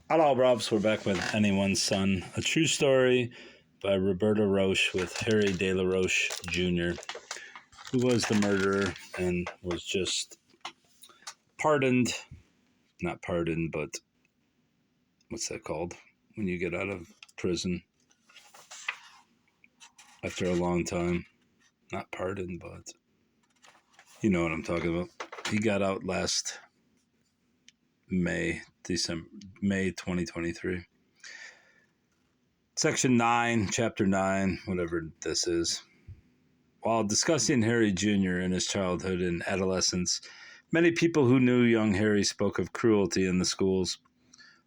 Hello, Robs. We're back with Anyone's Son, a true story by Roberta Roche with Harry de la Roche Jr., who was the murderer and was just pardoned. Not pardoned, but what's that called? When you get out of prison after a long time. Not pardoned, but you know what I'm talking about. He got out last May 2023. Section 9, Chapter 9, whatever this is. While discussing Harry Jr. and his childhood and adolescence, many people who knew young Harry spoke of cruelty in the schools.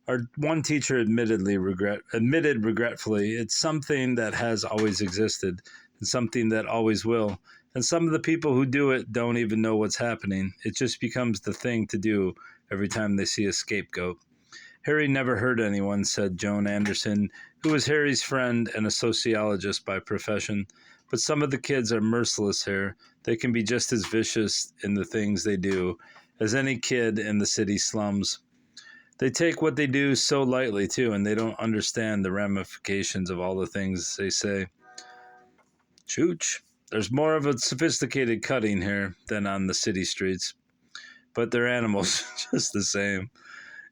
Our one teacher admitted regretfully, it's something that has always existed and something that always will. And some of the people who do it don't even know what's happening. It just becomes the thing to do every time they see a scapegoat. Harry never hurt anyone, said Joan Anderson, who was Harry's friend and a sociologist by profession. But some of the kids are merciless here. They can be just as vicious in the things they do as any kid in the city slums. They take what they do so lightly, too, and they don't understand the ramifications of all the things they say. Chooch, there's more of a sophisticated cutting here than on the city streets. But they're animals, just the same.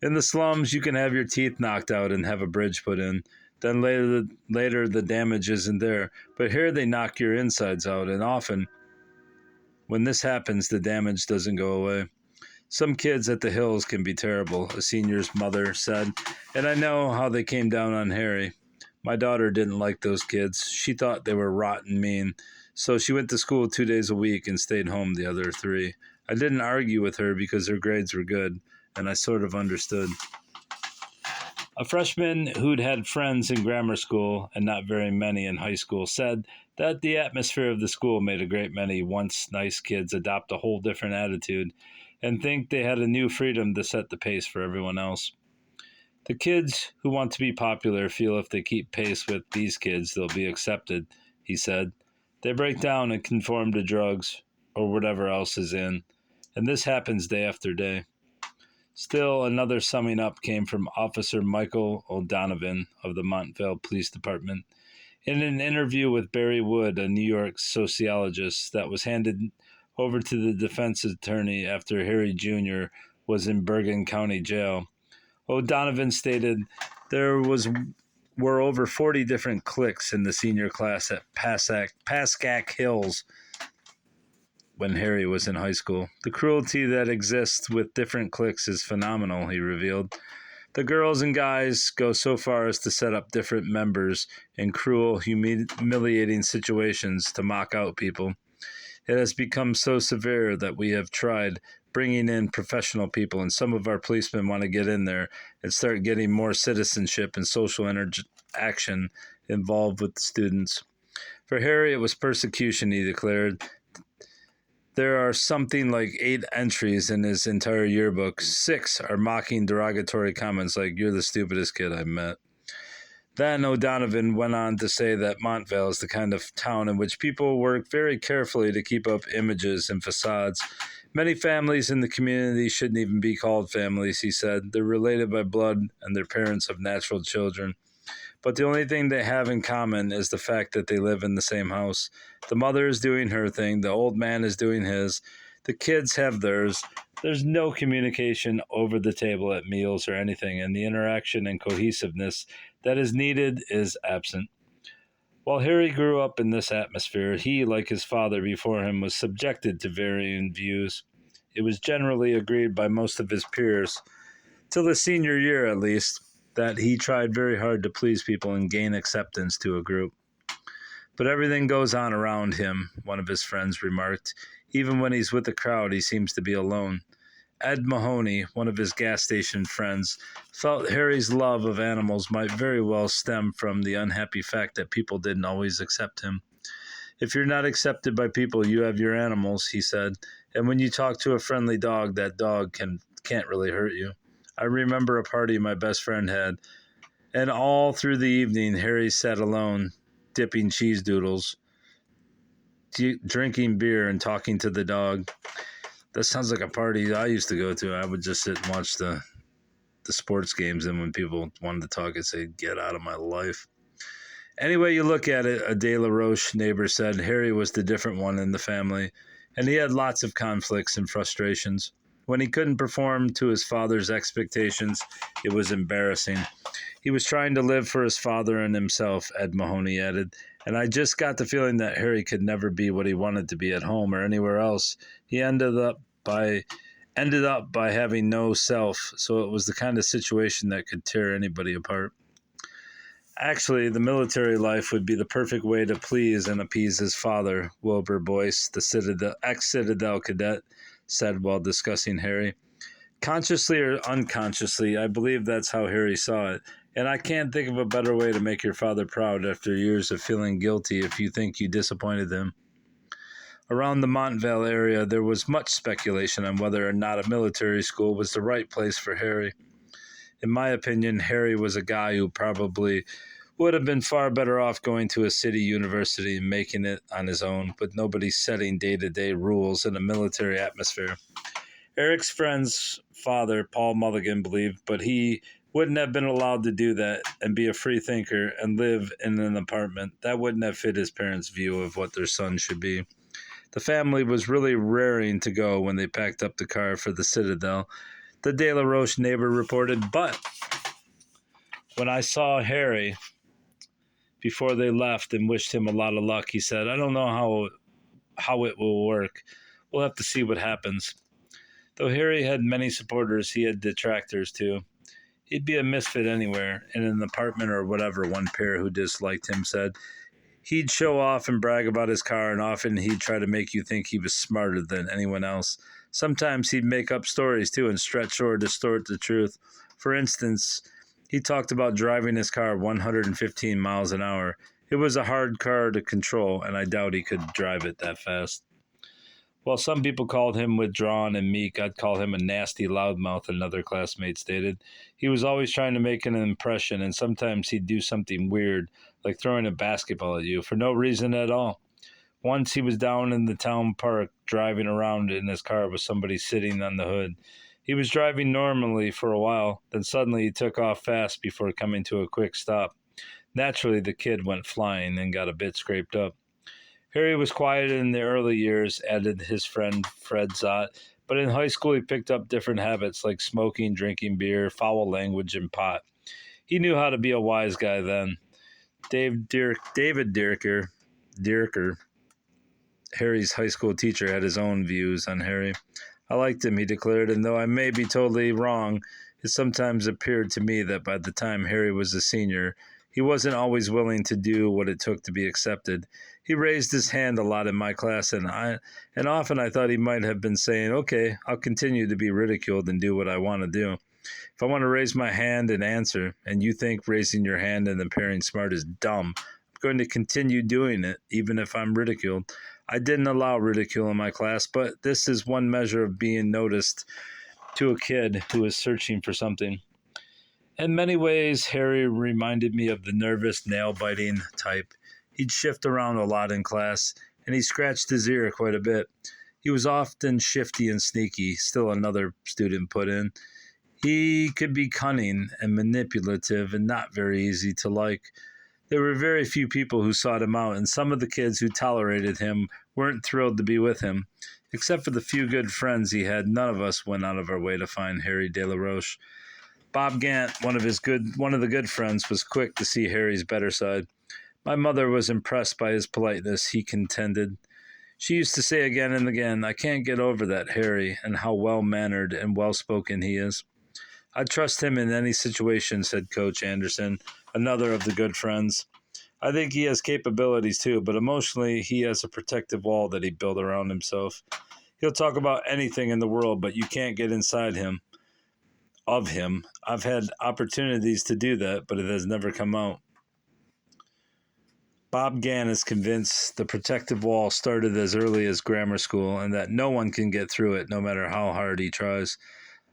In the slums, you can have your teeth knocked out and have a bridge put in. Then later the damage isn't there. But here they knock your insides out, and often, when this happens, the damage doesn't go away. Some kids at the hills can be terrible, a senior's mother said, and I know how they came down on Harry. My daughter didn't like those kids. She thought they were rotten mean, so she went to school 2 days a week and stayed home the other 3. I didn't argue with her because her grades were good, and I sort of understood. A freshman who'd had friends in grammar school and not very many in high school said that the atmosphere of the school made a great many once nice kids adopt a whole different attitude and think they had a new freedom to set the pace for everyone else. The kids who want to be popular feel if they keep pace with these kids, they'll be accepted, he said. They break down and conform to drugs or whatever else is in, and this happens day after day. Still, another summing up came from Officer Michael O'Donovan of the Montvale Police Department. In an interview with Barry Wood, a New York sociologist that was handed over to the defense attorney after Harry Jr. was in Bergen County Jail, O'Donovan stated there were over 40 different cliques in the senior class at Pascack Hills when Harry was in high school. The cruelty that exists with different cliques is phenomenal, he revealed. The girls and guys go so far as to set up different members in cruel, humiliating situations to mock out people. It has become so severe that we have tried bringing in professional people, and some of our policemen want to get in there and start getting more citizenship and social interaction involved with the students. For Harry, it was persecution, he declared. There are something like 8 entries in his entire yearbook. 6 are mocking derogatory comments like, "You're the stupidest kid I've met." Then O'Donovan went on to say that Montvale is the kind of town in which people work very carefully to keep up images and facades. Many families in the community shouldn't even be called families, he said. They're related by blood and they're parents of natural children. But the only thing they have in common is the fact that they live in the same house. The mother is doing her thing, the old man is doing his, the kids have theirs. There's no communication over the table at meals or anything, and the interaction and cohesiveness that is needed is absent. While Harry grew up in this atmosphere, he, like his father before him, was subjected to varying views. It was generally agreed by most of his peers, till his senior year at least, that he tried very hard to please people and gain acceptance to a group. But everything goes on around him, one of his friends remarked. Even when he's with the crowd, he seems to be alone. Ed Mahoney, one of his gas station friends, felt Harry's love of animals might very well stem from the unhappy fact that people didn't always accept him. If you're not accepted by people, you have your animals, he said, and when you talk to a friendly dog, that dog can't really hurt you. I remember a party my best friend had, and all through the evening, Harry sat alone, dipping cheese doodles, drinking beer, and talking to the dog. That sounds like a party I used to go to. I would just sit and watch the the sports games, and when people wanted to talk, I'd say, "Get out of my life." Anyway, you look at it, a De La Roche neighbor said Harry was the different one in the family, and he had lots of conflicts and frustrations. When he couldn't perform to his father's expectations, it was embarrassing. He was trying to live for his father and himself, Ed Mahoney added, and I just got the feeling that Harry could never be what he wanted to be at home or anywhere else. He ended up by having no self, so it was the kind of situation that could tear anybody apart. Actually, the military life would be the perfect way to please and appease his father, Wilbur Boyce, the ex-Citadel cadet, said while discussing Harry. Consciously or unconsciously, I believe that's how Harry saw it, and I can't think of a better way to make your father proud after years of feeling guilty if you think you disappointed him. Around the Montvale area, there was much speculation on whether or not a military school was the right place for Harry. In my opinion, Harry was a guy who probably would have been far better off going to a city university and making it on his own, with nobody setting day-to-day rules in a military atmosphere. Eric's friend's father, Paul Mulligan, believed, but he wouldn't have been allowed to do that and be a free thinker and live in an apartment. That wouldn't have fit his parents' view of what their son should be. The family was really raring to go when they packed up the car for the Citadel, the De La Roche neighbor reported, but when I saw Harry before they left and wished him a lot of luck, he said, "I don't know how it will work. We'll have to see what happens." Though Harry had many supporters, he had detractors too. He'd be a misfit anywhere, in an apartment or whatever, one pair who disliked him said. He'd show off and brag about his car, and often he'd try to make you think he was smarter than anyone else. Sometimes he'd make up stories too and stretch or distort the truth. For instance, he talked about driving his car 115 miles an hour. It was a hard car to control, and I doubt he could drive it that fast. While some people called him withdrawn and meek, I'd call him a nasty loudmouth, another classmate stated. He was always trying to make an impression, and sometimes he'd do something weird, like throwing a basketball at you, for no reason at all. Once he was down in the town park, driving around in his car with somebody sitting on the hood. He was driving normally for a while, then suddenly he took off fast before coming to a quick stop. Naturally, the kid went flying and got a bit scraped up. Harry was quiet in the early years, added his friend Fred Zott, but in high school he picked up different habits like smoking, drinking beer, foul language, and pot. He knew how to be a wise guy then. David Dierker, Harry's high school teacher, had his own views on Harry. I liked him, he declared, and though I may be totally wrong, it sometimes appeared to me that by the time Harry was a senior, he wasn't always willing to do what it took to be accepted. He raised his hand a lot in my class, and often I thought he might have been saying, "Okay, I'll continue to be ridiculed and do what I want to do. If I want to raise my hand and answer, and you think raising your hand and appearing smart is dumb, I'm going to continue doing it, even if I'm ridiculed." I didn't allow ridicule in my class, but this is one measure of being noticed to a kid who is searching for something. In many ways, Harry reminded me of the nervous, nail-biting type. He'd shift around a lot in class, and he scratched his ear quite a bit. He was often shifty and sneaky, still another student put in. He could be cunning and manipulative and not very easy to like. There were very few people who sought him out, and some of the kids who tolerated him weren't thrilled to be with him. Except for the few good friends he had, none of us went out of our way to find Harry De La Roche. Bob Gant, one of the good friends, was quick to see Harry's better side. My mother was impressed by his politeness, he contended. She used to say again and again, "I can't get over that Harry and how well-mannered and well-spoken he is." "I trust him in any situation," said Coach Anderson, another of the good friends. "I think he has capabilities too, but emotionally he has a protective wall that he built around himself. He'll talk about anything in the world, but you can't get inside him. I've had opportunities to do that, but it has never come out." Bob Gann is convinced the protective wall started as early as grammar school and that no one can get through it no matter how hard he tries.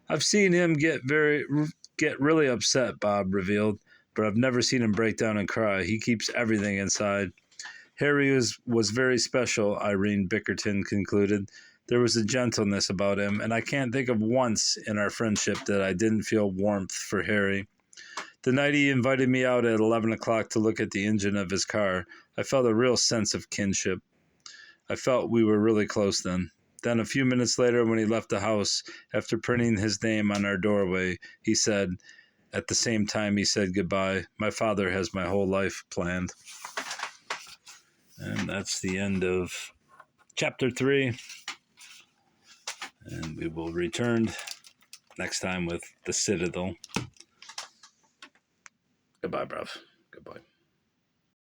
"I've seen him get really upset," Bob revealed, "but I've never seen him break down and cry. He keeps everything inside." Harry was very special, Irene Bickerton concluded. There was a gentleness about him, and I can't think of once in our friendship that I didn't feel warmth for Harry. The night he invited me out at 11 o'clock to look at the engine of his car, I felt a real sense of kinship. I felt we were really close then. Then a few minutes later, when he left the house, after printing his name on our doorway, he said, at the same time he said goodbye, "My father has my whole life planned." And that's the end of chapter 3. And we will return next time with the Citadel. Goodbye, bruv. Goodbye.